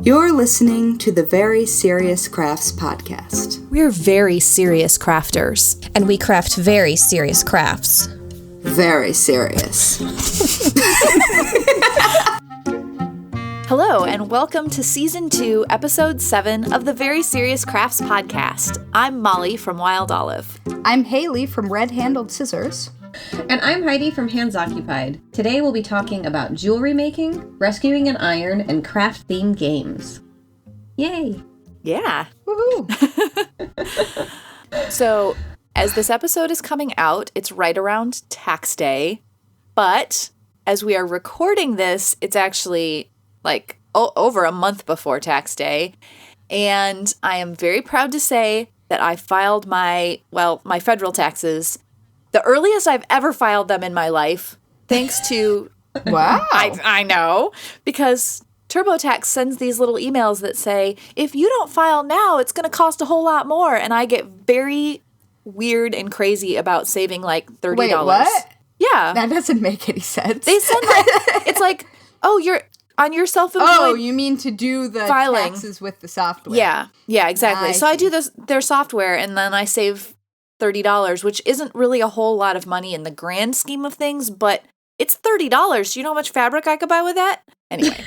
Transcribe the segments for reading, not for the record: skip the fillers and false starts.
You're listening to the Very Serious Crafts podcast. We're very serious crafters. And we craft very serious crafts. Very serious. Hello, and welcome to Season 2, Episode 7 of the Very Serious Crafts podcast. I'm Mollie from Wild Olive. I'm Haley from Red Handled Scissors. And I'm Heidi from Hands Occupied. Today we'll be talking about jewelry making, rescuing an iron, and craft-themed games. Yay! Yeah. Woohoo! So, as this episode is coming out, it's right around tax day. But as we are recording this, it's actually like over a month before tax day. And I am very proud to say that I filed my federal taxes the earliest I've ever filed them in my life, thanks to... Wow. I know, because TurboTax sends these little emails that say, if you don't file now, it's going to cost a whole lot more. And I get very weird and crazy about saving like $30. Wait, what? Yeah. That doesn't make any sense. They send like, it's like, oh, you're on your self-employed... Oh, you mean to do the filing. Taxes with the software. Yeah, exactly. So I do their software, and then I save $30, which isn't really a whole lot of money in the grand scheme of things, but it's $30. Do you know how much fabric I could buy with that? Anyway.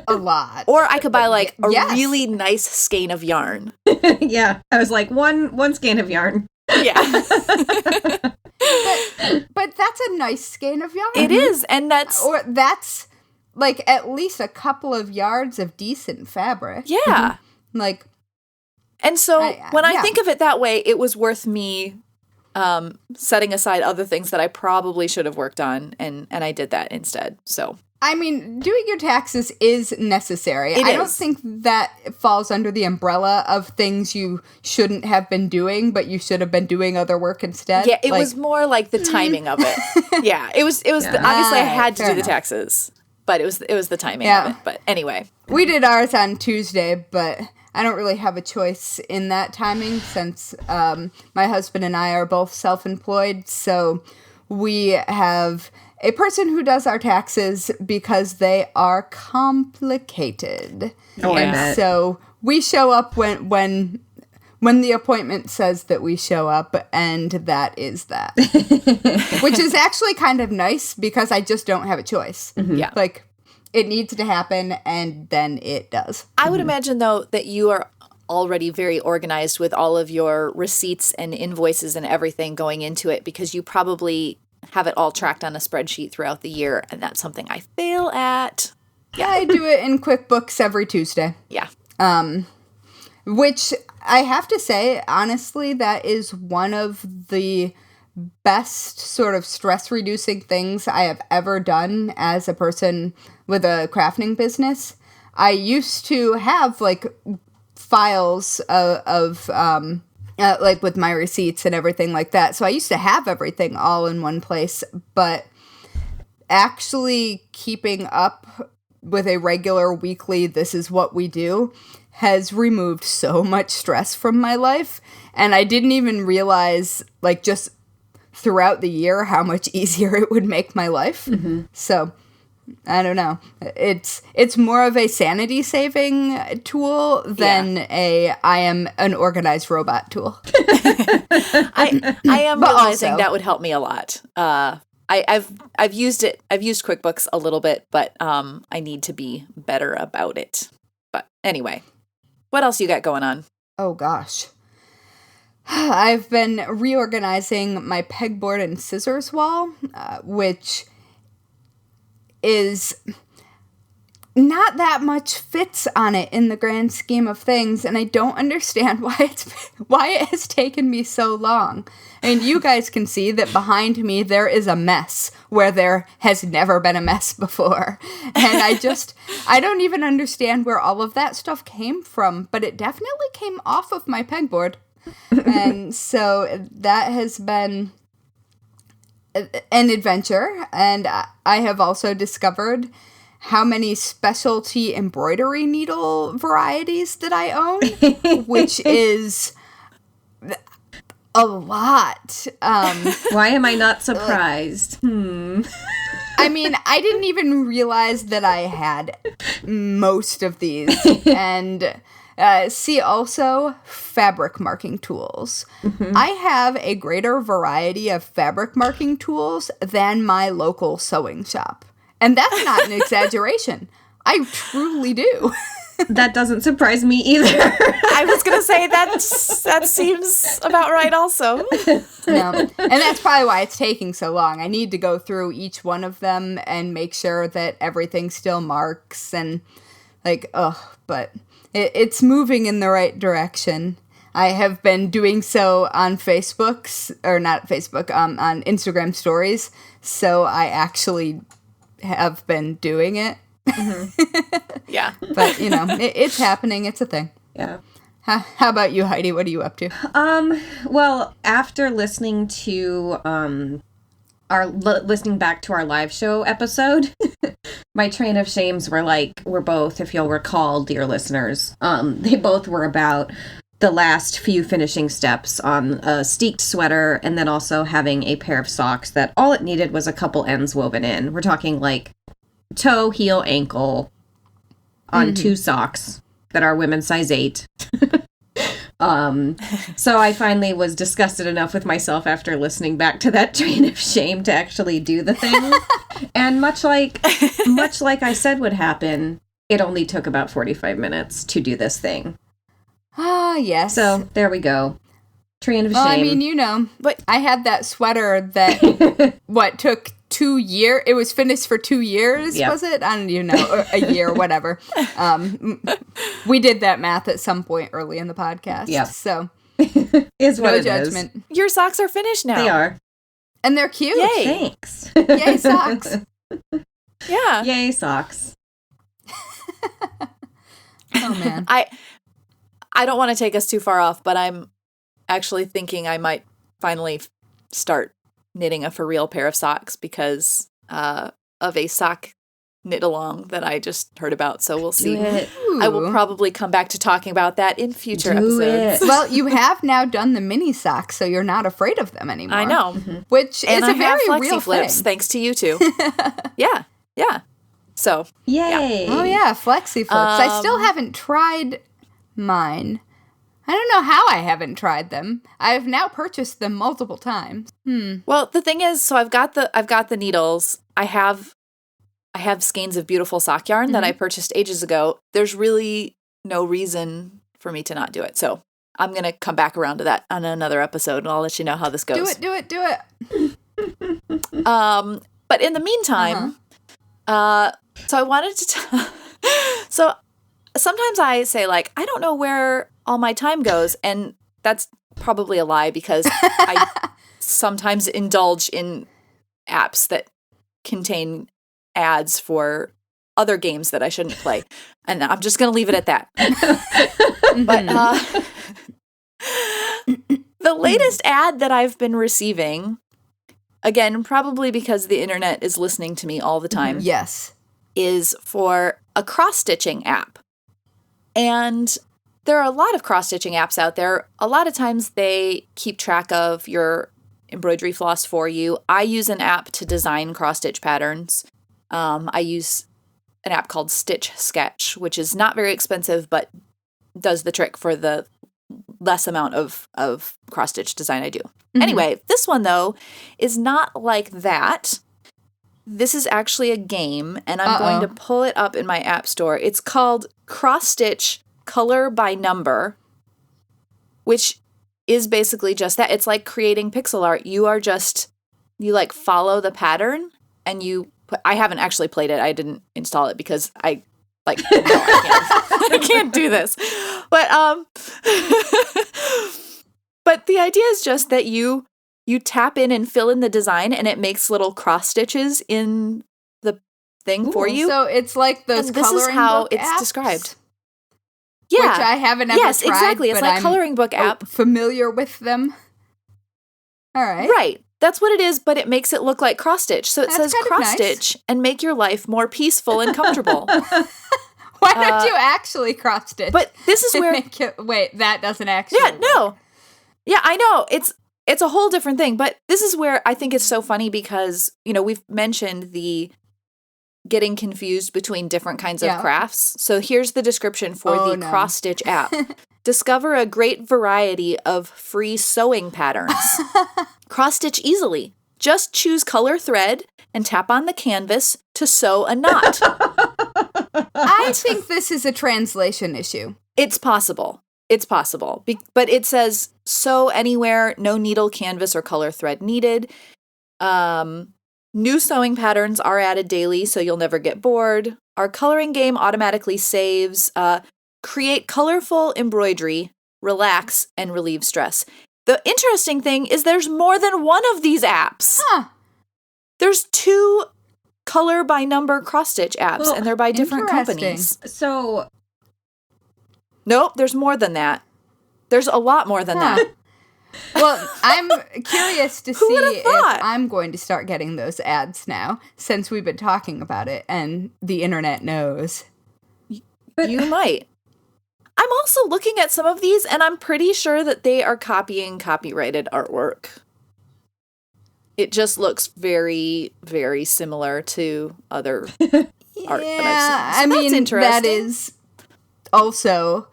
a lot. Or I could buy like a Yes. really nice skein of yarn. Yeah, I was like, one skein of yarn. Yeah. But that's a nice skein of yarn. It is, and that's... Or that's like at least a couple of yards of decent fabric. Yeah. Like... And so when I yeah. think of it that way, it was worth me setting aside other things that I probably should have worked on, and I did that instead. So I mean, doing your taxes is necessary. I don't think that falls under the umbrella of things you shouldn't have been doing, but you should have been doing other work instead. Yeah, it was more like the timing of it. Yeah, it was. Obviously, I had to do the taxes, but it was the timing of it. But anyway, we did ours on Tuesday, but I don't really have a choice in that timing since my husband and I are both self-employed. So we have a person who does our taxes because they are complicated. Oh, I bet. So we show up when the appointment says that we show up, and that is that. Which is actually kind of nice because I just don't have a choice. Mm-hmm. Yeah. Like, it needs to happen, and then it does. I would imagine, though, that you are already very organized with all of your receipts and invoices and everything going into it, because you probably have it all tracked on a spreadsheet throughout the year, and that's something I fail at. Yeah, I do it in QuickBooks every Tuesday. Yeah. Which I have to say, honestly, that is one of the best sort of stress-reducing things I have ever done as a person with a crafting business. I used to have, like, files of like, with my receipts and everything like that. So I used to have everything all in one place, but actually keeping up with a regular weekly, this is what we do, has removed so much stress from my life. And I didn't even realize, like, just throughout the year how much easier it would make my life. Mm-hmm. So I don't know. It's more of a sanity saving tool than I am an organized robot tool. I am But realizing also, that would help me a lot. I've used it. I've used QuickBooks a little bit, but I need to be better about it. But anyway, what else you got going on? Oh gosh. I've been reorganizing my pegboard and scissors wall, which is not that much fits on it in the grand scheme of things, and I don't understand why it has taken me so long. And you guys can see that behind me there is a mess where there has never been a mess before. And I don't even understand where all of that stuff came from, but it definitely came off of my pegboard. And so that has been an adventure, and I have also discovered how many specialty embroidery needle varieties that I own, which is a lot. Why am I not surprised? I mean, I didn't even realize that I had most of these. And see also fabric marking tools. I have a greater variety of fabric marking tools than my local sewing shop. And that's not an exaggeration. I truly do. That doesn't surprise me either. I was going to say that seems about right also. No. And that's probably why it's taking so long. I need to go through each one of them and make sure that everything still marks and but it's moving in the right direction. I have been doing so on on Instagram stories. So I actually have been doing it. Yeah. But, it's happening. It's a thing. Yeah. How about you, Heidi? What are you up to? Well, after listening to listening back to our live show episode, my train of shames were both, if you'll recall, dear listeners, they both were about the last few finishing steps on a steeked sweater and then also having a pair of socks that all it needed was a couple ends woven in. We're talking toe, heel, ankle on 2 socks that are women's size 8. So I finally was disgusted enough with myself after listening back to that train of shame to actually do the thing. And much like I said would happen, it only took about 45 minutes to do this thing. Ah, yes. So there we go. Train of shame. Well, I mean, but I had that sweater that took 2 years. It was finished for 2 years, Yep. was it? I don't even know, or a year, whatever. We did that math at some point early in the podcast. Yep. So is what no it judgment. is. Your socks are finished now. They are. And they're cute. Yay. Thanks. Yay, socks. Yeah. Yay, socks. Oh, man. I don't want to take us too far off, but I'm actually thinking I might finally start knitting a for real pair of socks because of a sock knit along that I just heard about. So we'll see. I will probably come back to talking about that in future episodes. Well, you have now done the mini socks, so you're not afraid of them anymore. I know. Which And is I a very have real flexi flips thing. thanks to you two. Yeah. So Yay. Oh, yeah, flexi flips. I still haven't tried mine. I don't know how I haven't tried them. I've now purchased them multiple times. Well, the thing is, so I've got the needles. I have skeins of beautiful sock yarn that I purchased ages ago. There's really no reason for me to not do it. So I'm going to come back around to that on another episode, and I'll let you know how this goes. Do it. But in the meantime, so I wanted to so sometimes I say, I don't know where all my time goes, and that's probably a lie because I sometimes indulge in apps that contain ads for other games that I shouldn't play, and I'm just going to leave it at that. But the latest ad that I've been receiving, again, probably because the internet is listening to me all the time, Yes. is for a cross-stitching app. And there are a lot of cross-stitching apps out there. A lot of times they keep track of your embroidery floss for you. I use an app to design cross-stitch patterns. I use an app called Stitch Sketch, which is not very expensive, but does the trick for the less amount of cross-stitch design I do. Anyway, this one, though, is not like that. This is actually a game, and I'm going to pull it up in my app store. It's called Cross Stitch Color by Number, which is basically just that. It's like creating pixel art. You follow the pattern, and I haven't actually played it. I didn't install it because I can't do this. But but the idea is just that you tap in and fill in the design, and it makes little cross stitches in the thing for you. So it's like those and this coloring is how book it's apps, described. Which Yeah. I haven't ever Yes, tried. exactly. It's but like I'm coloring book app. familiar with them. All right. Right. That's what it is, but it makes it look like cross stitch. So it That's says kind of cross nice. stitch and make your life more peaceful and comfortable. Why don't you actually cross stitch? But this is where wait, that doesn't actually. Yeah, no. Yeah, I know. it's a whole different thing. But this is where I think it's so funny because, we've mentioned the getting confused between different kinds of crafts. So here's the description for the cross-stitch app. Discover a great variety of free sewing patterns. Cross-stitch easily. Just choose color thread and tap on the canvas to sew a knot. I think this is a translation issue. It's possible. But it says sew anywhere, no needle, canvas, or color thread needed. New sewing patterns are added daily, so you'll never get bored. Our coloring game automatically saves. Create colorful embroidery, relax, and relieve stress. The interesting thing is there's more than one of these apps. Huh. There's 2 color by number cross-stitch apps, and they're by different companies. So... Nope, there's more than that. There's a lot more than that. Well, I'm curious to see would've if thought? I'm going to start getting those ads now, since we've been talking about it and the internet knows. You might. I'm also looking at some of these, and I'm pretty sure that they are copying copyrighted artwork. It just looks very, very similar to other art that I've seen. So I mean, that's interesting. that is also,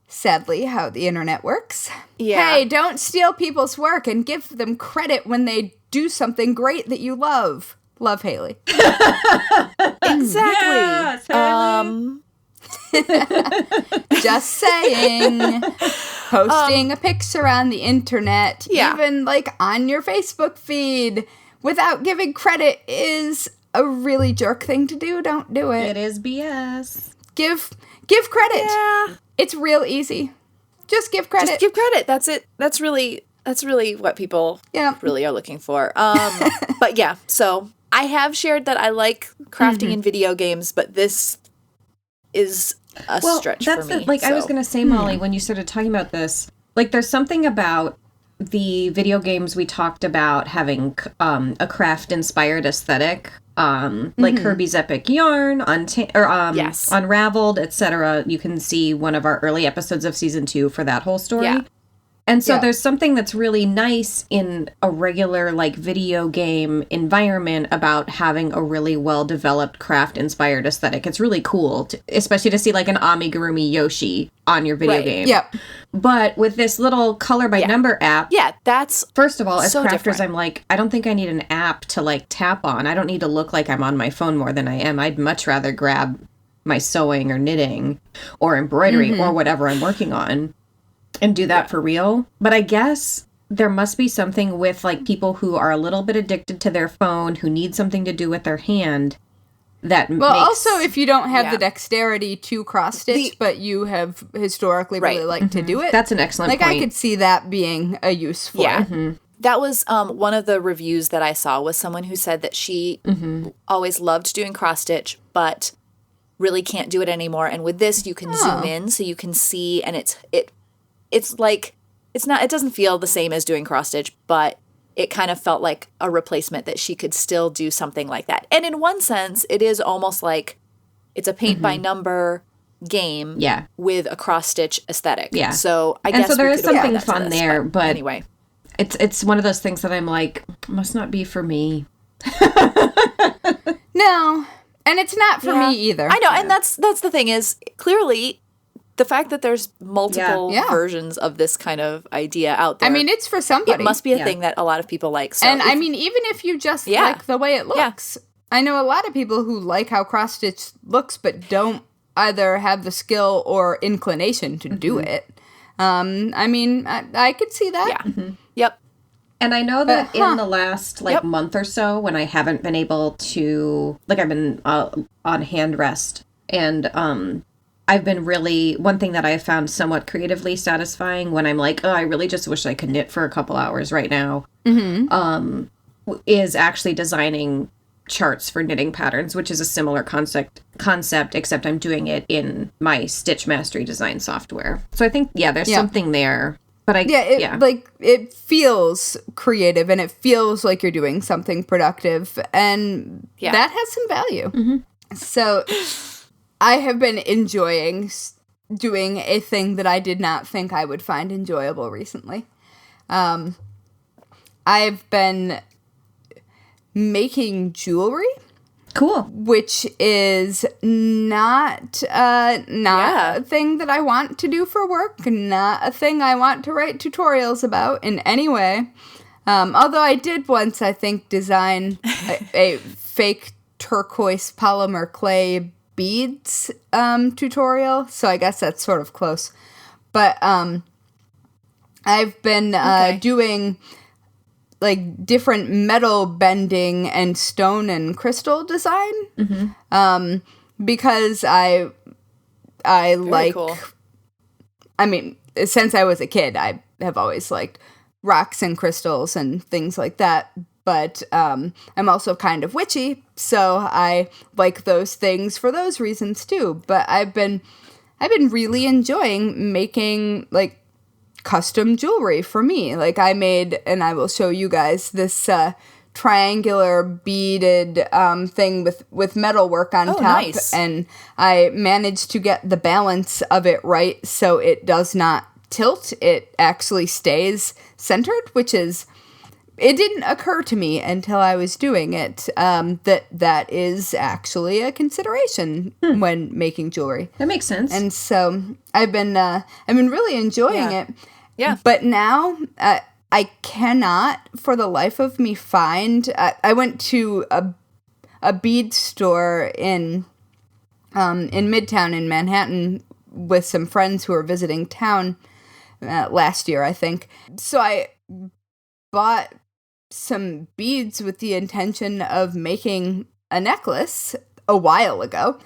sadly, how the internet works. Yeah. Hey, don't steal people's work and give them credit when they do something great that you love. Love, Haley. Exactly. Yes, Haley. Just saying. Posting a picture on the internet, even like on your Facebook feed, without giving credit is a really jerk thing to do. Don't do it. It is BS. Give credit. Yeah. It's real easy. Just give credit. Just give credit. That's it. That's really what people really are looking for. But yeah, so I have shared that I like crafting in video games, but this is a stretch for me. I was going to say, Molly, when you started talking about this, like there's something about the video games we talked about having a craft-inspired aesthetic, like Kirby's Epic Yarn, Unraveled, etc. You can see one of our early episodes of season 2 for that whole story. Yeah. And so there's something that's really nice in a regular, like, video game environment about having a really well-developed craft-inspired aesthetic. It's really cool, especially to see, like, an amigurumi Yoshi on your video game. Yep. But with this little color-by-number app... Yeah, that's First of all, as so crafters, different. I'm like, I don't think I need an app to, like, tap on. I don't need to look like I'm on my phone more than I am. I'd much rather grab my sewing or knitting or embroidery or whatever I'm working on and do that for real. But I guess there must be something with like people who are a little bit addicted to their phone, who need something to do with their hand that also if you don't have the dexterity to cross stitch, but you have historically really liked to do it. That's an excellent point. I could see that being a use for it. That was one of the reviews that I saw was someone who said that she always loved doing cross stitch, but really can't do it anymore. And with this, you can zoom in so you can see, and it's like, it doesn't feel the same as doing cross stitch, but it kind of felt like a replacement that she could still do something like that. And in one sense, it is almost like it's a paint by number game with a cross stitch aesthetic. Yeah. So I guess there is something fun this, there, but anyway, it's one of those things that I'm like, must not be for me. No. And it's not for me either. I know, and that's the thing is clearly the fact that there's multiple versions of this kind of idea out there. I mean, it's for somebody. It must be a thing that a lot of people like. So and I mean, even if you just like the way it looks, I know a lot of people who like how cross stitch looks, but don't either have the skill or inclination to do it. I mean, I could see that. Yeah. Yep. And I know that in the last month or so, when I haven't been able to, like, I've been on hand rest, and I've been really, one thing that I have found somewhat creatively satisfying when I'm like, oh, I really just wish I could knit for a couple hours right now, is actually designing charts for knitting patterns, which is a similar concept, except I'm doing it in my Stitch Mastery design software. So I think, there's something there. But it feels creative, and it feels like you're doing something productive, and that has some value. So I have been enjoying doing a thing that I did not think I would find enjoyable recently. I've been making jewelry. Cool. Which is not a thing that I want to do for work, not a thing I want to write tutorials about in any way. Although I did once, I think, design a fake turquoise polymer clay beads tutorial, so I guess that's sort of close. But I've been doing like different metal bending and stone and crystal design. Because I like, cool. I mean, since I was a kid, I have always liked rocks and crystals and things like that. But I'm also kind of witchy, so I like those things for those reasons too. But I've been really enjoying making like custom jewelry for me. Like I made, and I will show you guys, this triangular beaded thing with metal work on top. Nice. And I managed to get the balance of it right so it does not tilt. It actually stays centered, which is, it didn't occur to me until I was doing it, that is actually a consideration when making jewelry. That makes sense. And so I've been really enjoying it. Yeah. But now I cannot for the life of me find. I went to a bead store in Midtown in Manhattan with some friends who were visiting town last year, I think. So I bought some beads with the intention of making a necklace a while ago.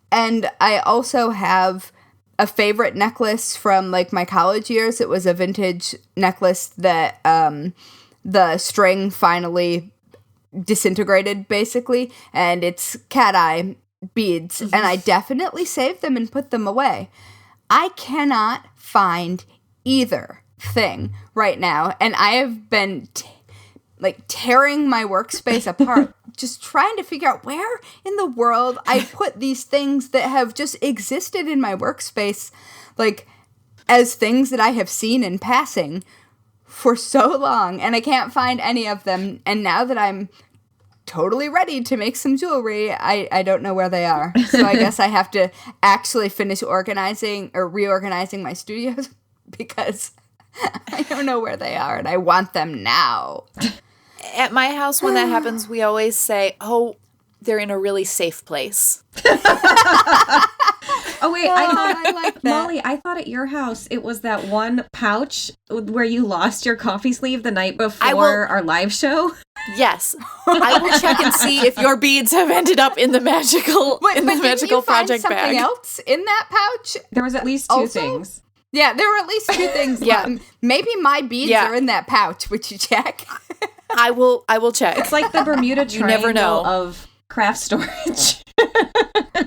And I also have a favorite necklace from like my college years. It was a vintage necklace that the string finally disintegrated basically, and it's cat eye beads. And I definitely saved them and put them away. I cannot find either thing right now, and I have been tearing my workspace apart, just trying to figure out where in the world I put these things that have just existed in my workspace, like as things that I have seen in passing for so long, and I can't find any of them. And now that I'm totally ready to make some jewelry, I don't know where they are. So I guess I have to actually finish organizing or reorganizing my studios because I don't know where they are and I want them now. At my house, when that happens, we always say, "Oh, they're in a really safe place." Oh wait, I like that. Molly, I thought at your house it was that one pouch where you lost your coffee sleeve the night before our live show. Yes, I will check and see if your beads have ended up in the magical magical project something bag. Else in that pouch? There was at least two things. Yeah, there were at least two things. Yeah. Maybe my beads are in that pouch. Would you check? I will check. It's like the Bermuda Triangle never know. of craft storage.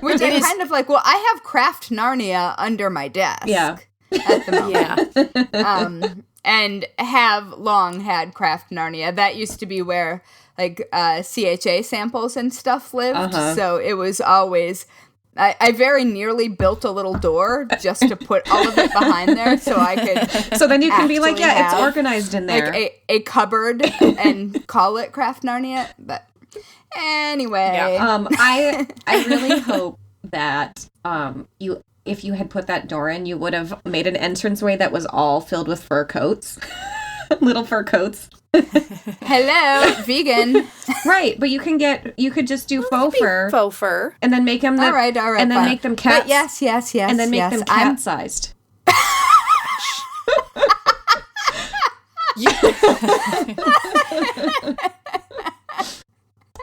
Which I'm kind of like, well, I have Craft Narnia under my desk. Yeah. At the moment. Yeah. And have long had Craft Narnia. That used to be where like CHA samples and stuff lived. So it was always, I very nearly built a little door just to put all of it behind there so I could. So then you can be like, yeah, it's have, organized in there. Like a cupboard and call it Craft Narnia. But anyway. Yeah. I really hope that if you had put that door in, you would have made an entranceway that was all filled with fur coats. Little fur coats. Hello, vegan. Right, but you could just do faux fur. And then make them all right. And then make them cat. Yes. And then make them cat-sized.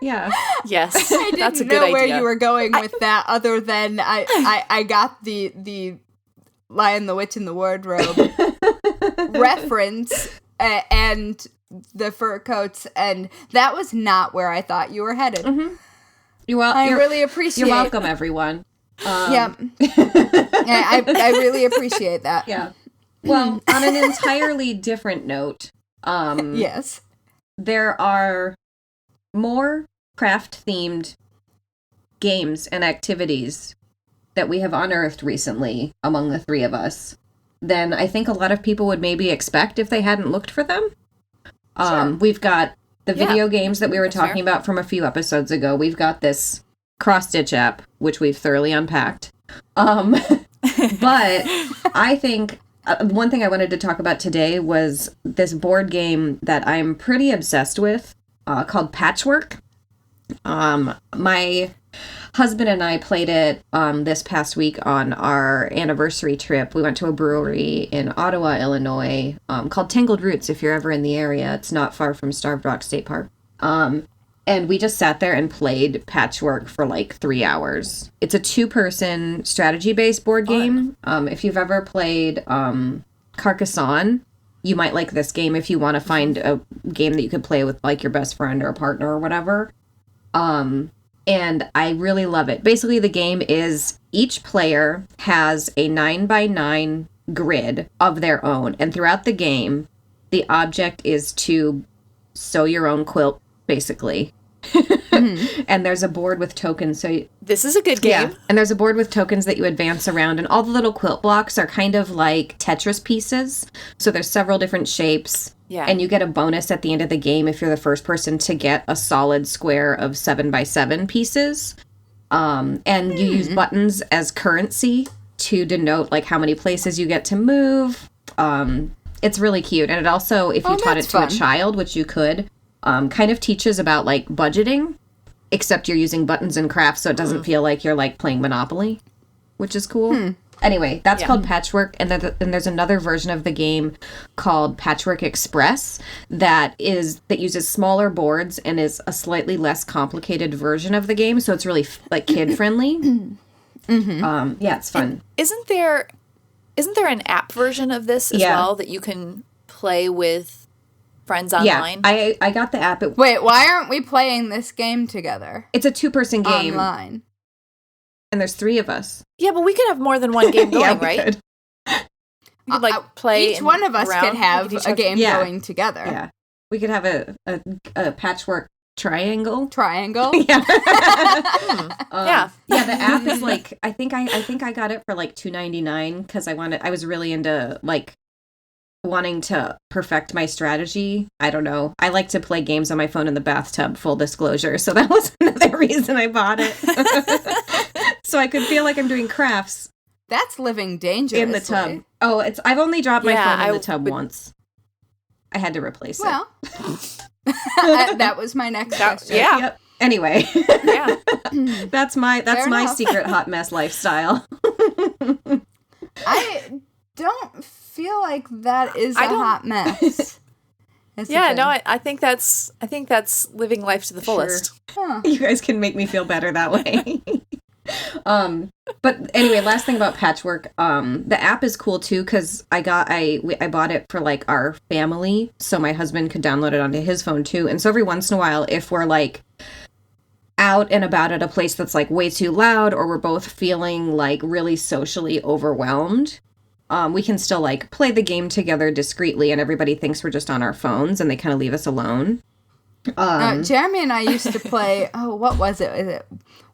Yeah. Yes. I didn't that's a know good where idea. you were going with that, other than I got the Lion, the Witch, and the Wardrobe reference and the fur coats, and that was not where I thought you were headed. Mm-hmm. I really appreciate. You're welcome, everyone. Yeah, I really appreciate that. Yeah. Well, on an entirely different note, yes, there are more craft-themed games and activities that we have unearthed recently among the three of us than I think a lot of people would maybe expect if they hadn't looked for them. We've got the video games that we were That's talking fair. about from a few episodes ago. We've got this cross-stitch app, which we've thoroughly unpacked. But I think one thing I wanted to talk about today was this board game that I'm pretty obsessed with called Patchwork. My husband and I played it this past week on our anniversary trip. We went to a brewery in Ottawa, Illinois, called Tangled Roots. If you're ever in the area, it's not far from Starved Rock State Park. And we just sat there and played Patchwork for like 3 hours. It's a 2-person strategy-based board game. If you've ever played Carcassonne, you might like this game if you want to find a game that you could play with like your best friend or a partner or whatever. And I really love it. Basically, the game is each player has a 9x9 grid of their own. And throughout the game, the object is to sew your own quilt, basically. And there's a board with tokens. So This is a good game. yeah, and there's a board with tokens that you advance around, and all the little quilt blocks are kind of like Tetris pieces. So there's several different shapes. Yeah. And you get a bonus at the end of the game if you're the first person to get a solid square of 7x7 pieces. And you use buttons as currency to denote like how many places you get to move. It's really cute. And it also, if you taught it that's to a fun. child, which you could, kind of teaches about like budgeting, except you're using buttons and crafts, so it doesn't feel like you're like playing Monopoly, which is cool. Anyway, that's called Patchwork, and then there's another version of the game called Patchwork Express that uses smaller boards and is a slightly less complicated version of the game, so it's really like kid friendly. Yeah, it's fun. Isn't there an app version of this as well that you can play with friends online? Yeah, I got the app. Wait, why aren't we playing this game together? It's a 2-person game, Online. and there's 3 of us. Yeah, but we could have more than one game going, Yeah, we right? could. We could like play. Each one of us around could have with each a other. game Yeah. going together. Yeah, we could have a patchwork triangle. Triangle. Yeah. Yeah. Yeah, the app is like I think I got it for like $2.99 because I was really into like wanting to perfect my strategy. I don't know. I like to play games on my phone in the bathtub, full disclosure. So that was another reason I bought it. So I could feel like I'm doing crafts That's living dangerously. in the tub. Oh, I've only dropped my Yeah, phone in I the tub would- once. I had to replace Well, that was my next question. it. Yeah. Yep. Anyway, Yeah. that's my Fair enough. secret hot mess lifestyle. I don't feel like that is a I don't- hot mess. That's the Yeah, thing. no, I think that's living life to the fullest. Huh. You guys can make me feel better that way. But anyway, last thing about Patchwork, the app is cool too because I bought it for like our family, so my husband could download it onto his phone too. And so every once in a while, if we're like out and about at a place that's like way too loud, or we're both feeling like really socially overwhelmed, we can still like play the game together discreetly, and everybody thinks we're just on our phones, and they kind of leave us alone. Jeremy and I used to play, what was it? Is it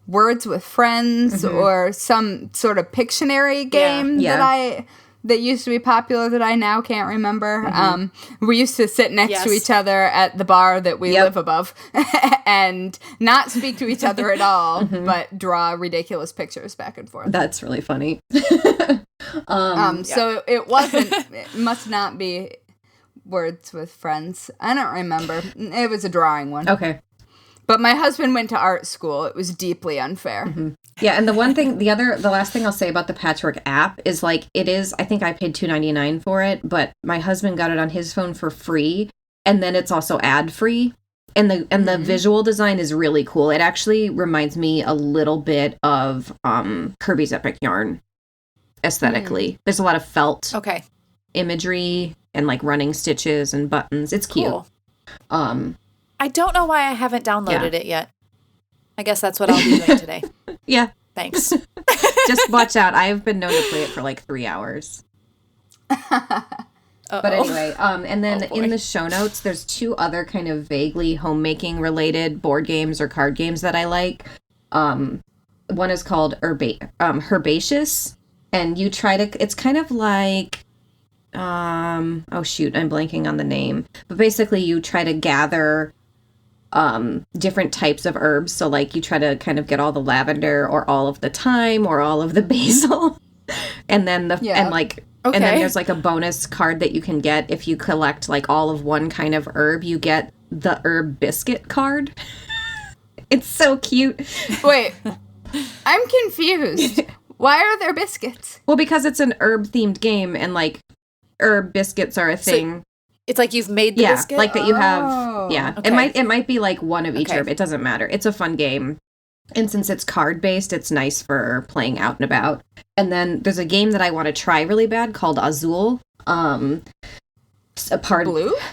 Words with Friends or some sort of Pictionary game Yeah. that used to be popular that I now can't remember. We used to sit next to Yes. each other at the bar that we Yep. live above and not speak to each other at all, but draw ridiculous pictures back and forth. That's really funny. So it must not be Words with Friends. I don't remember. It was a drawing one. Okay. But my husband went to art school. It was deeply unfair. Yeah, and the last thing I'll say about the Patchwork app is like I think I paid $2.99 for it, but my husband got it on his phone for free, and then it's also ad free. And the visual design is really cool. It actually reminds me a little bit of Kirby's Epic Yarn aesthetically. There's a lot of felt Okay. imagery and like running stitches and buttons. It's cute. Cool. I don't know why I haven't downloaded it yet. I guess that's what I'll be doing today. Yeah. Thanks. Just watch out. I've been known to play it for like 3 hours. But anyway, and then Oh, boy. in the show notes, there's 2 other kind of vaguely homemaking related board games or card games that I like. One is called Herbaceous, and you try to, it's kind of like oh shoot, I'm blanking on the name. But basically you try to gather different types of herbs. So like you try to kind of get all the lavender or all of the thyme or all of the basil. And then and then there's like a bonus card that you can get if you collect like all of one kind of herb. You get the herb biscuit card. It's so cute. Wait, I'm confused. Why are there biscuits? Well, because it's an herb themed game and like herb biscuits are a thing. So it's like you've made the biscuit? Like that you have. Yeah. Okay. It might be like one of each herb. It doesn't matter. It's a fun game. And since it's card based, it's nice for playing out and about. And then there's a game that I want to try really bad called Azul. Blue?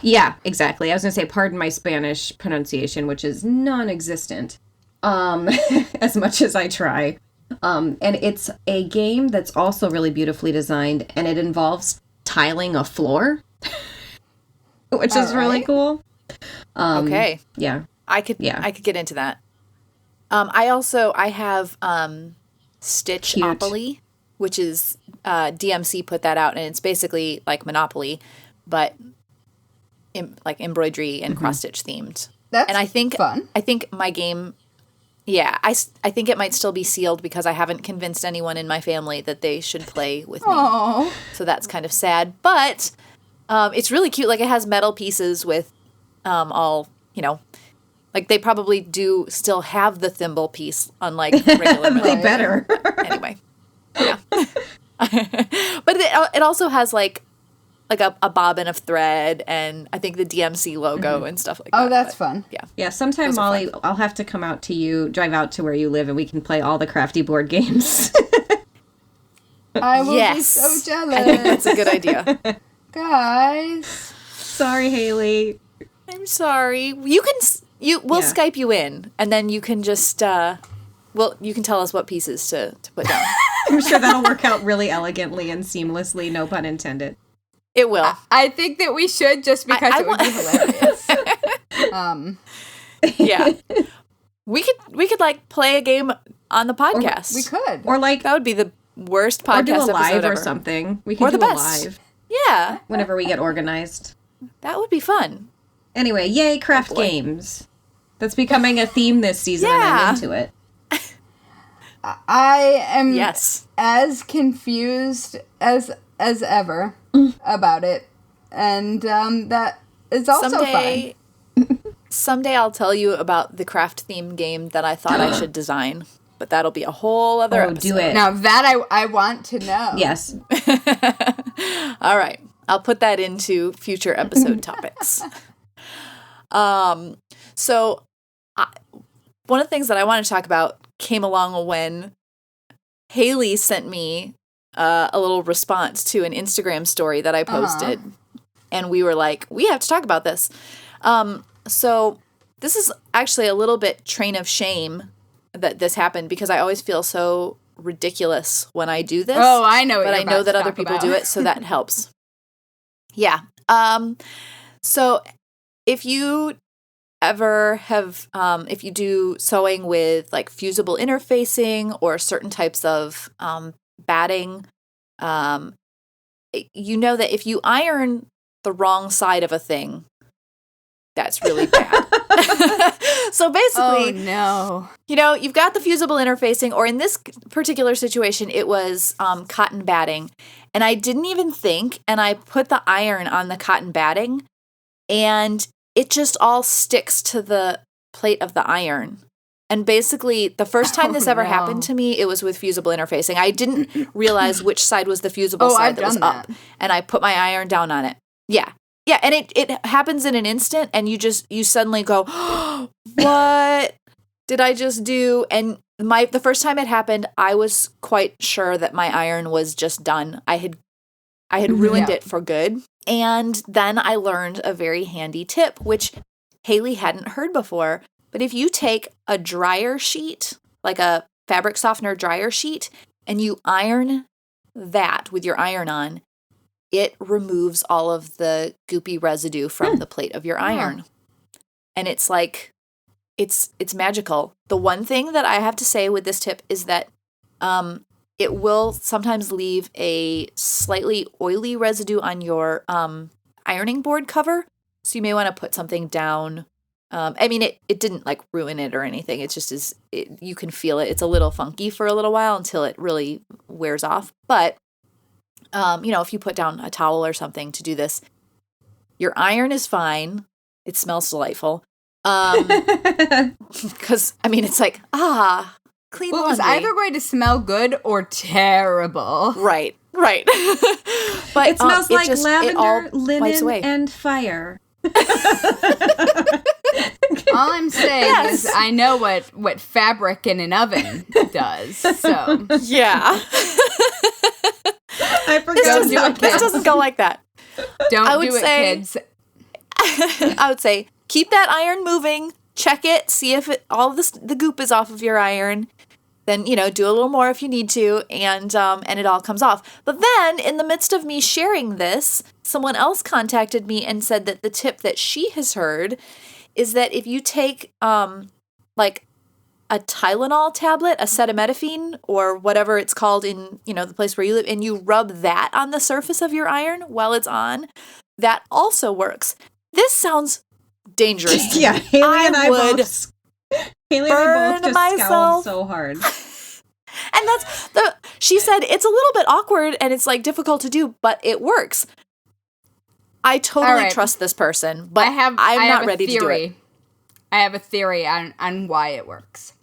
Yeah, exactly. I was going to say, pardon my Spanish pronunciation, which is non-existent, as much as I try. And it's a game that's also really beautifully designed, and it involves tiling a floor, which is really cool. Okay. Yeah. I could get into that. I have Stitchopoly, which is DMC put that out, and it's basically like Monopoly, but like embroidery and cross stitch themed. That's fun. I think my game, I think it might still be sealed because I haven't convinced anyone in my family that they should play with me. Aww. So that's kind of sad, but it's really cute. Like it has metal pieces with all, like they probably do still have the thimble piece, unlike regular metal. They better. Anyway, yeah. But it also has like a bobbin of thread and I think the DMC logo and stuff like that. Oh, that's fun. Yeah. Yeah, sometime, Molly, I'll have to come out to you, drive out to where you live, and we can play all the crafty board games. I will be so jealous. I think that's a good idea. Guys. Sorry, Haley. I'm sorry. We'll Skype you in, and then you can just you can tell us what pieces to put down. I'm sure that'll work out really elegantly and seamlessly, no pun intended. It will. I think that we should, just because it would be hilarious. Yeah. We could like play a game on the podcast. We could. Or like that would be the worst podcast or do a live episode or ever. something. We can or do the a best. live. Yeah. Whenever we get organized. That would be fun. Anyway, yay craft games. That's becoming a theme this season and I'm into it. I am as confused as ever about it. And that is also fun. Someday I'll tell you about the craft theme game that I thought I should design. But that'll be a whole other episode. Do it. Now that I want to know. Yes. All right. I'll put that into future episode topics. So one of the things that I want to talk about came along when Haley sent me a little response to an Instagram story that I posted. And we were like, we have to talk about this. So this is actually a little bit train of shame that this happened because I always feel so ridiculous when I do this. Oh, I know what but you're I know about that to other talk people about. do it, so that helps. Yeah. So if you ever have, if you do sewing with like fusible interfacing or certain types of batting, you know that if you iron the wrong side of a thing, that's really bad. So basically, you've got the fusible interfacing, or in this particular situation, it was cotton batting. And I didn't even think, and I put the iron on the cotton batting, and it just all sticks to the plate of the iron. And basically, the first time this ever happened to me, it was with fusible interfacing. I didn't realize which side was the fusible side that was up. And I put my iron down on it. Yeah. Yeah, and it happens in an instant, and you suddenly go, oh, what did I just do? And the first time it happened, I was quite sure that my iron was just done. I had ruined it for good. And then I learned a very handy tip, which Haley hadn't heard before. But if you take a dryer sheet, like a fabric softener dryer sheet, and you iron that with your iron on, it removes all of the goopy residue from the plate of your iron. And it's like, it's magical. The one thing that I have to say with this tip is that it will sometimes leave a slightly oily residue on your ironing board cover. So you may want to put something down. I mean, it didn't like ruin it or anything. It's just you can feel it. It's a little funky for a little while until it really wears off. But, if you put down a towel or something to do this, your iron is fine. It smells delightful. Because, I mean, it's like, clean Well, it was laundry. either going to smell good or terrible. Right. But It smells like it lavender, all wipes away. linen, and fire. All I'm saying is I know what fabric in an oven does. So Yeah. I forgot. This doesn't go like that. don't I would do it, say- kids. I would say keep that iron moving. Check it. See if all the goop is off of your iron. Then, do a little more if you need to, and it all comes off. But then, in the midst of me sharing this, someone else contacted me and said that the tip that she has heard is that if you take, like, a Tylenol tablet, acetaminophen, or whatever it's called in, the place where you live, and you rub that on the surface of your iron while it's on, that also works. This sounds dangerous. Yeah, Haley and I would both burn just myself. scowled so hard. And she said it's a little bit awkward and it's like difficult to do, but it works. I totally trust this person, but I'm not ready to do it. I have a theory on why it works.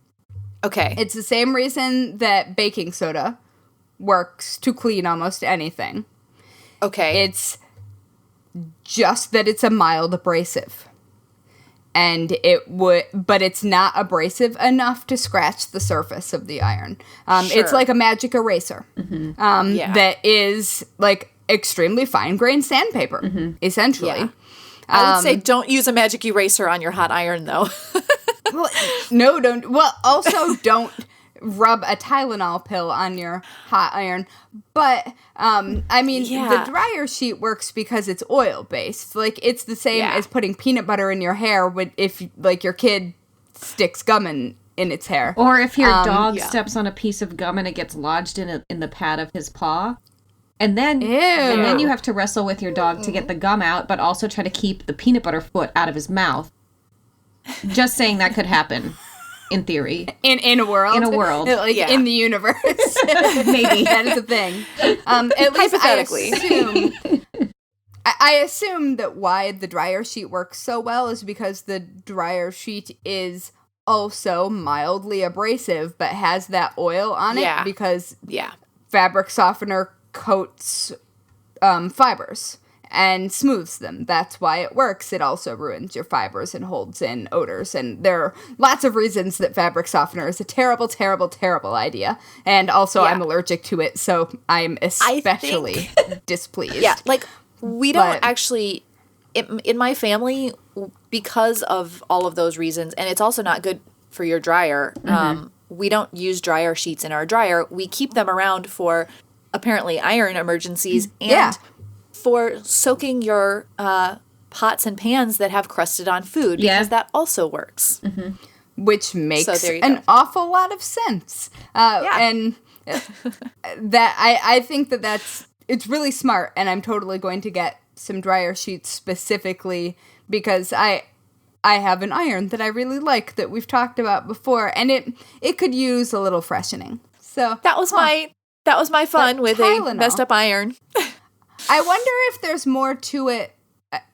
Okay. It's the same reason that baking soda works to clean almost anything. Okay. It's just that it's a mild abrasive. And but it's not abrasive enough to scratch the surface of the iron. It's like a magic eraser. That is like extremely fine-grained sandpaper, essentially. Yeah. I would say don't use a magic eraser on your hot iron, though. Well, no, don't. Well, also don't rub a Tylenol pill on your hot iron. But, the dryer sheet works because it's oil-based. Like, it's the same as putting peanut butter in your hair if, like, your kid sticks gum in its hair. Or if your dog steps on a piece of gum and it gets lodged in the pad of his paw. And then you have to wrestle with your dog to get the gum out, but also try to keep the peanut butter foot out of his mouth. Just saying that could happen, in theory. In a world? In a world. In the universe. Maybe. That is a thing. At least hypothetically. I assume that why the dryer sheet works so well is because the dryer sheet is also mildly abrasive, but has that oil on it because fabric softener coats fibers and smooths them. That's why it works. It also ruins your fibers and holds in odors. And there are lots of reasons that fabric softener is a terrible, terrible, terrible idea. And also I'm allergic to it, so I'm especially displeased. Yeah, like we don't actually, in my family, because of all of those reasons, and it's also not good for your dryer, we don't use dryer sheets in our dryer. We keep them around for apparently iron emergencies and for soaking your pots and pans that have crusted on food because that also works. Which makes an awful lot of sense. And that I think it's really smart, and I'm totally going to get some dryer sheets specifically because I have an iron that I really like that we've talked about before, and it could use a little freshening. So that was my fun with a messed up iron. I wonder if there's more to it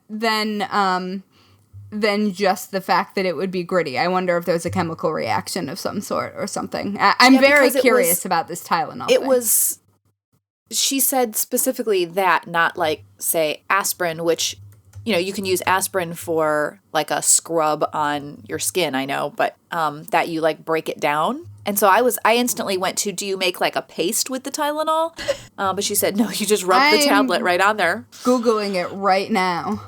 than just the fact that it would be gritty. I wonder if there's a chemical reaction of some sort or something. I'm very curious about this Tylenol thing. She said specifically that, not like, say, aspirin, which, you can use aspirin for like a scrub on your skin, I know, but that you like break it down. And so I instantly went to, do you make like a paste with the Tylenol? But she said, no, you just rub the tablet right on there. Googling it right now.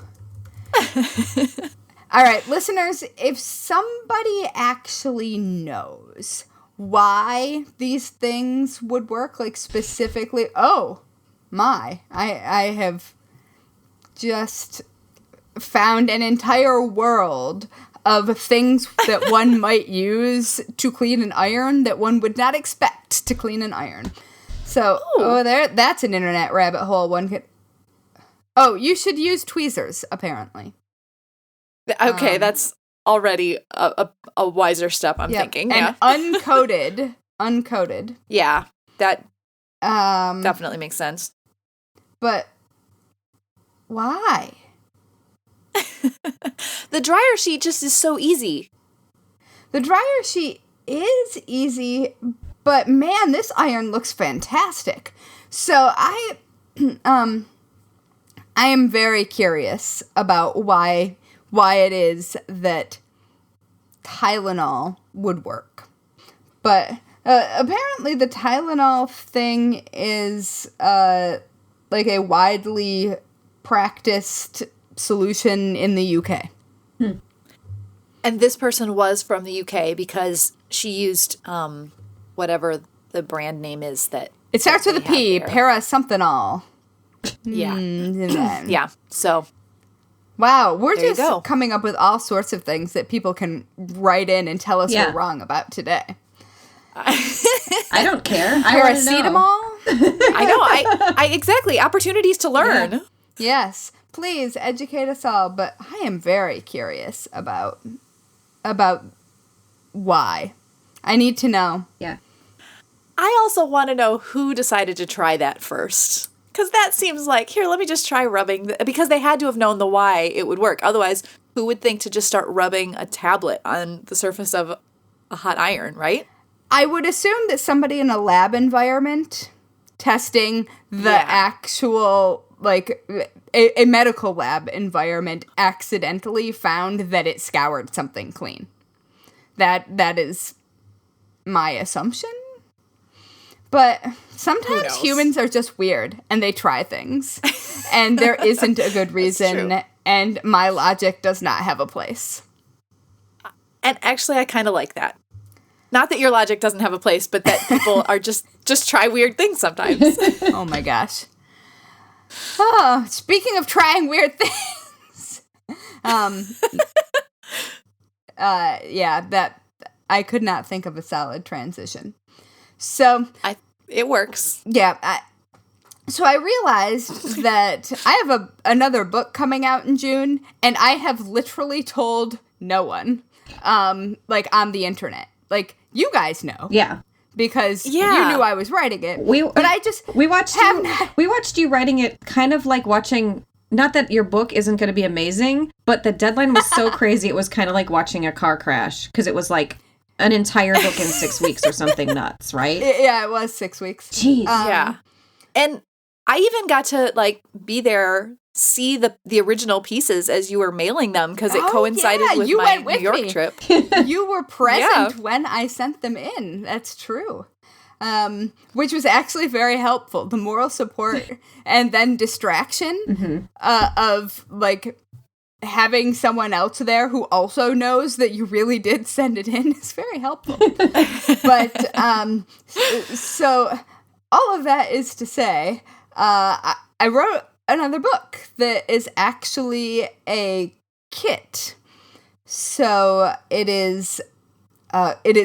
All right, listeners, if somebody actually knows why these things would work, like specifically, I have just found an entire world of things that one might use to clean an iron that one would not expect to clean an iron. So, that's an internet rabbit hole one could... Oh, you should use tweezers, apparently. Okay, that's already a wiser step, I'm thinking. And uncoated. Yeah, that definitely makes sense. But why? The dryer sheet just is so easy. The dryer sheet is easy, but man, this iron looks fantastic. So I am very curious about why it is that Tylenol would work. But apparently the Tylenol thing is like a widely practiced solution in the UK. And this person was from the UK because she used whatever the brand name is that... It starts with a P, para-something-all. Yeah. Yeah, so... Wow, we're just coming up with all sorts of things that people can write in and tell us we're wrong about today. I don't care. Paracetamol? I know. I exactly. Opportunities to learn. Yeah. Yes. Please educate us all. But I am very curious about why. I need to know. Yeah. I also want to know who decided to try that first. Because that seems like, here, let me just try rubbing. Because they had to have known the why it would work. Otherwise, who would think to just start rubbing a tablet on the surface of a hot iron, right? I would assume that somebody in a lab environment testing the actual, like, a medical lab environment accidentally found that it scoured something clean. That is my assumption. But sometimes humans are just weird and they try things and there isn't a good reason and my logic does not have a place. And actually, I kind of like that. Not that your logic doesn't have a place, but that people are just try weird things sometimes. Oh my gosh. Oh, speaking of trying weird things. That I could not think of a solid transition. So it works. Yeah. So I realized that I have another book coming out in June, and I have literally told no one, like on the internet. Like, you guys know. Yeah. Because you knew I was writing it. We watched you writing it kind of like watching, not that your book isn't going to be amazing, but the deadline was so crazy it was kind of like watching a car crash because it was like an entire book in 6 weeks or something nuts, right? Yeah, it was 6 weeks. Jeez. Yeah. And I even got to like be there, see the original pieces as you were mailing them because it coincided with my New York trip. You were present when I sent them in. That's true. Which was actually very helpful. The moral support and then distraction of like having someone else there who also knows that you really did send it in is very helpful. But so all of that is to say, I wrote another book that is actually a kit. So it is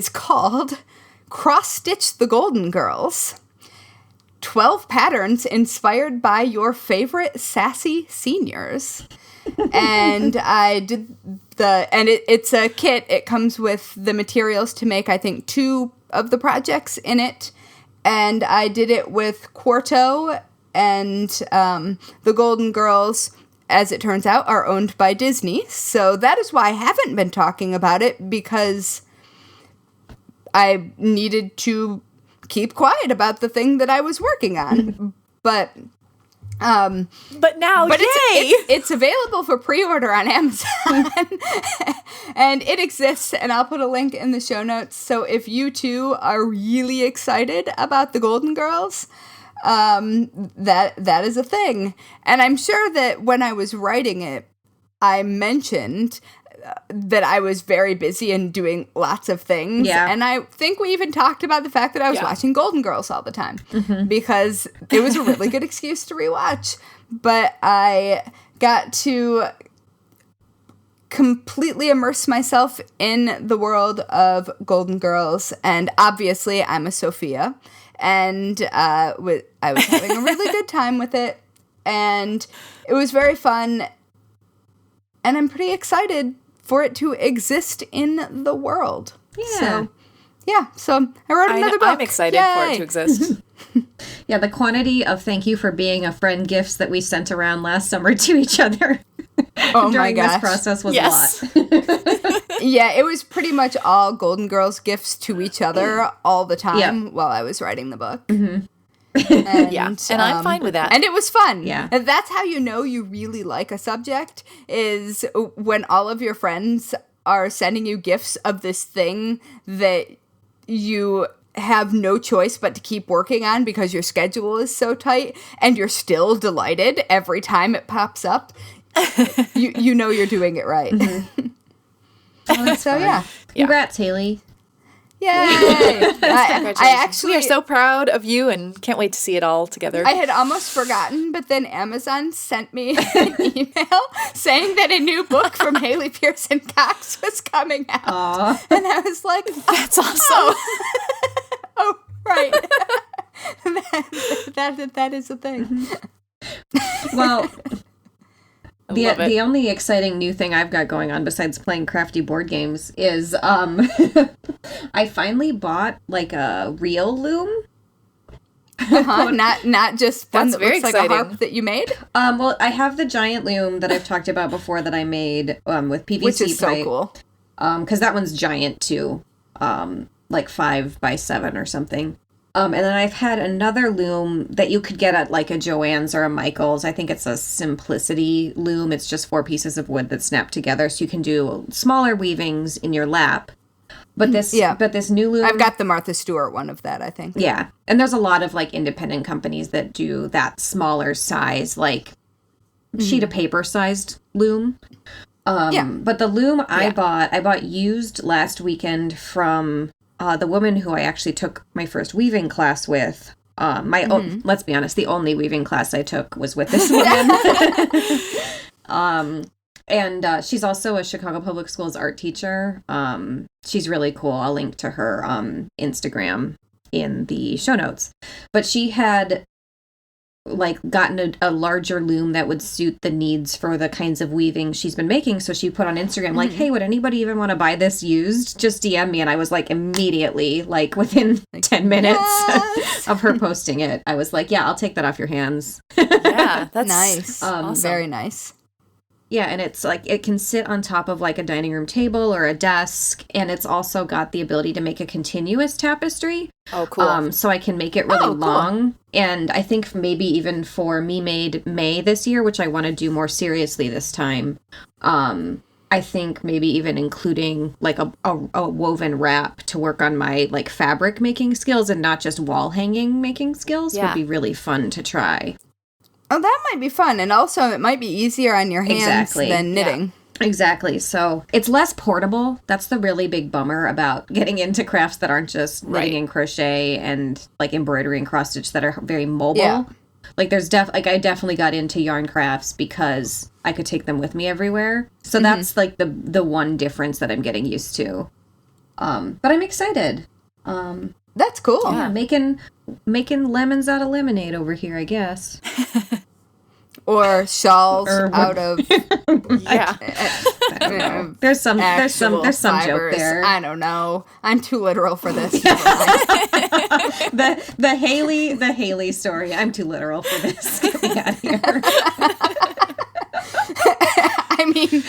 called Cross-Stitch the Golden Girls. 12 patterns inspired by your favorite sassy seniors. And I did it's a kit. It comes with the materials to make, I think, 2 of the projects in it. And I did it with Quarto, and the Golden Girls, as it turns out, are owned by Disney. So that is why I haven't been talking about it, because I needed to keep quiet about the thing that I was working on. But now, it's available for pre-order on Amazon, and it exists, and I'll put a link in the show notes. So if you too are really excited about the Golden Girls, that is a thing. And I'm sure that when I was writing it, I mentioned that I was very busy and doing lots of things. Yeah. And I think we even talked about the fact that I was watching Golden Girls all the time because it was a really good excuse to rewatch. But I got to completely immerse myself in the world of Golden Girls. And obviously I'm a Sophia. and I was having a really good time with it, and it was very fun, and I'm pretty excited for it to exist in the world. So I wrote another book. I'm excited for it to exist. Yeah, the quantity of thank you for being a friend gifts that we sent around last summer to each other during this process was a lot. Yeah, it was pretty much all Golden Girls gifts to each other all the time while I was writing the book. Mm-hmm. And I'm fine with that. And it was fun. Yeah. And that's how you know you really like a subject, is when all of your friends are sending you gifts of this thing that you have no choice but to keep working on because your schedule is so tight, and you're still delighted every time it pops up. you know you're doing it right. So yeah. Congrats, Haley. Yay! I actually, we are so proud of you and can't wait to see it all together. I had almost forgotten, but then Amazon sent me an email saying that a new book from Haley Pierson-Cox was coming out. Aww. And I was like, that's awesome. Oh, right. that is a thing. Well, the the only exciting new thing I've got going on besides playing crafty board games is I finally bought like a real loom. Not just one That's that very looks like exciting. a harp that you made, Well, I have the giant loom that I've talked about before that I made with PVC which is pipe. so cool. Because that one's giant too, like 5x7 or something. And then I've had another loom that you could get at like a Joann's or a Michael's. I think it's a Simplicity loom. It's just 4 pieces of wood that snap together, so you can do smaller weavings in your lap. But this new loom, I've got the Martha Stewart one of that, I think. Yeah, and there's a lot of like independent companies that do that smaller size, like sheet of paper sized loom. But the loom I bought used last weekend from the woman who I actually took my first weaving class with. Let's be honest, the only weaving class I took was with this woman. And she's also a Chicago Public Schools art teacher. She's really cool. I'll link to her Instagram in the show notes. But she had like gotten a larger loom that would suit the needs for the kinds of weaving she's been making. So she put on Instagram like, hey, would anybody even want to buy this used? Just DM me. And I was like immediately, like within 10 minutes of her posting it, I was like, yeah, I'll take that off your hands. Yeah, that's nice. Awesome. Very nice. Yeah, and it's like it can sit on top of like a dining room table or a desk, and it's also got the ability to make a continuous tapestry. Oh, cool. So I can make it really long. And I think maybe even for Me Made May this year, which I want to do more seriously this time, I think maybe even including like a woven wrap to work on my like fabric making skills and not just wall hanging making skills would be really fun to try. Oh, that might be fun. And also, it might be easier on your hands than knitting. Yeah. Exactly. So it's less portable. That's the really big bummer about getting into crafts that aren't just knitting and crochet and like embroidery and cross stitch that are very mobile. Yeah. Like there's I definitely got into yarn crafts because I could take them with me everywhere. So that's like the one difference that I'm getting used to. But I'm excited. That's cool. Yeah, making lemons out of lemonade over here, I guess. Or shawls out of there's some fibers. joke there. I don't know. I'm too literal for this. the Haley story. I'm too literal for this. Get me out of here. I mean,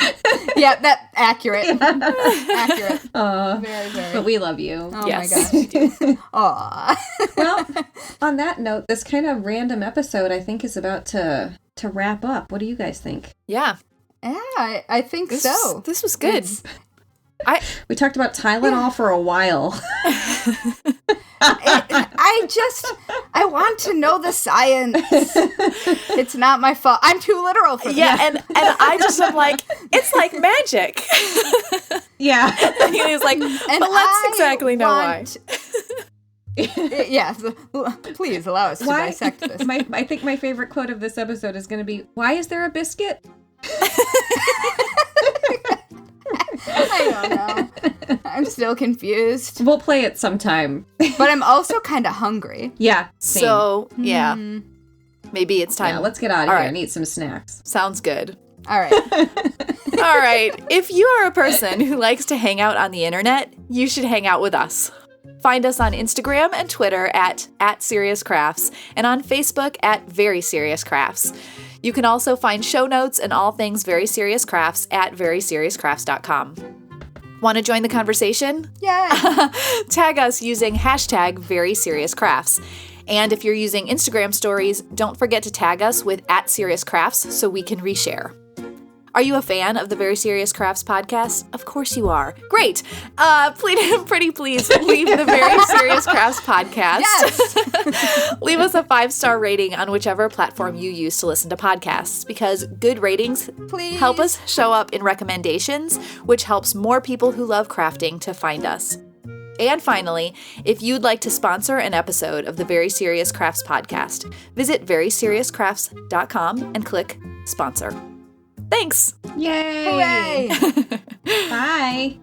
yeah, that's accurate. Accurate. Very, very. But we love you. Oh yes. my gosh. We do. Aw. Well, on that note, this kind of random episode I think is about to wrap up. What do you guys think? Yeah. Yeah, I think so. This was good. We talked about Tylenol for a while. I want to know the science. It's not my fault. I'm too literal for this. Yeah, and I just am like, it's like magic. Yeah. And he was like, but let's exactly know why. Yes, please allow us to dissect this. I think my favorite quote of this episode is going to be, "Why is there a biscuit?" I don't know. I'm still confused. We'll play it sometime. But I'm also kind of hungry. Yeah, same. So, yeah. Maybe it's time. Yeah, let's get out of All here right. and eat some snacks. Sounds good. All right. All right. If you are a person who likes to hang out on the internet, you should hang out with us. Find us on Instagram and Twitter at Serious Crafts and on Facebook at Very Serious Crafts. You can also find show notes and all things Very Serious Crafts at veryseriouscrafts.com. Want to join the conversation? Yay. Tag us using hashtag #VerySeriousCrafts. And if you're using Instagram stories, don't forget to tag us with @SeriousCrafts so we can reshare. Are you a fan of the Very Serious Crafts podcast? Of course you are. Great. Pretty please leave the Very Serious Crafts podcast. Yes. Leave us a 5-star rating on whichever platform you use to listen to podcasts, because good ratings Please. help us show up in recommendations, which helps more people who love crafting to find us. And finally, if you'd like to sponsor an episode of the Very Serious Crafts podcast, visit veryseriouscrafts.com and click sponsor. Thanks. Yay! Hooray. Bye.